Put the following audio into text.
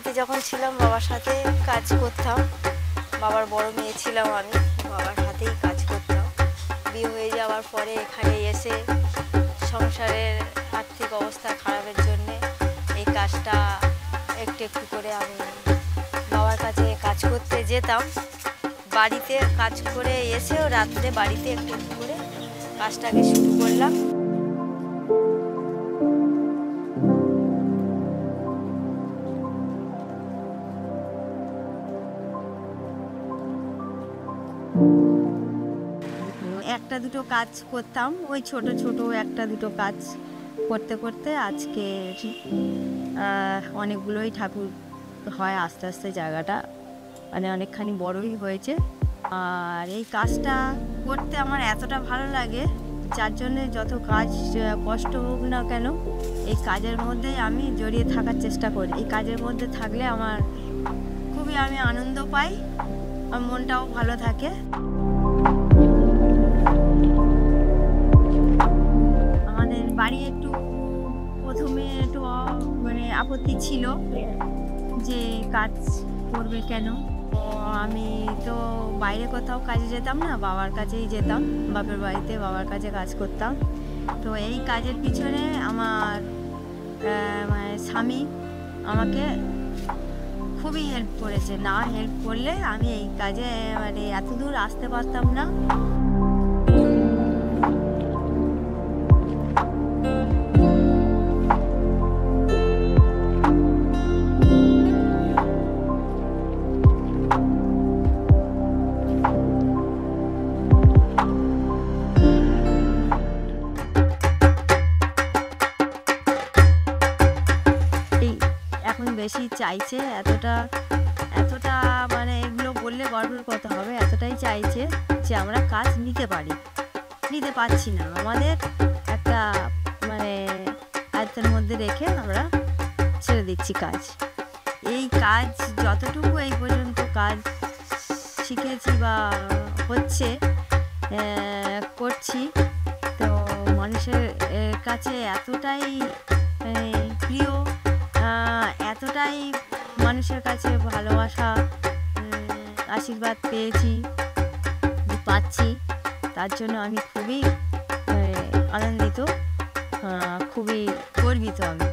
বাড়িতে যখন ছিলাম বাবার সাথে কাজ করতাম। বাবার বড় মেয়ে ছিলাম আমি, বাবার হাতেই কাজ করতাম। বিয়ে হয়ে যাওয়ার পরে এখানে এসে সংসারের আর্থিক অবস্থা খারাপের জন্যে এই কাজটা একটু একটু করে আমি বাবার কাছে কাজ করতে যেতাম। বাড়িতে কাজ করে এসেও রাত্রে বাড়িতে একটু একটু করে কাজটাকে শুরু করলাম। একটা দুটো কাজ করতাম, ওই ছোট ছোট একটা দুটো কাজ করতে করতে আজকে অনেকগুলোই ঠাকুর হয়। আস্তে আস্তে জায়গাটা মানে অনেকখানি বড়ই হয়েছে। আর এই কাজটা করতে আমার এতটা ভালো লাগে, যার জন্যে যত কাজ কষ্ট হোক না কেন এই কাজের মধ্যেই আমি জড়িয়ে থাকার চেষ্টা করি। এই কাজের মধ্যে থাকলে আমার খুবই আমি আনন্দ পাই, আমার মনটাও ভালো থাকে। আমাদের বাড়ি একটু প্রথমে একটু মানে আপত্তি ছিল যে কাজ করবে কেন। আমি তো বাইরে কোথাও কাজে যেতাম না, বাবার কাছেই যেতাম, বাপের বাড়িতে বাবার কাছে কাজ করতাম। তো এই কাজের পিছনে আমার মানে স্বামী আমাকে খুবই হেল্প করেছে। না হেল্প করলে আমি এই কাজে মানে এত দূর আসতে পারতাম না। এখন বেশি চাইছে, এতটা এতটা মানে এগুলো বললে গর্বের কথা হবে, এতটাই চাইছে যে আমরা কাজ নিতে পারছি না। আমাদের একটা মানে আয়ত্তের মধ্যে রেখে আমরা ছেড়ে দিচ্ছি কাজ। এই কাজ যতটুকু এই পর্যন্ত কাজ শিখেছি বা হচ্ছে করছি, তো মানুষের কাছে এতটাই প্রিয়, এতটাই মানুষের কাছে ভালোবাসা আশীর্বাদ পাচ্ছি, তার জন্য আমি খুবই আনন্দিত, খুবই গর্বিত আমি।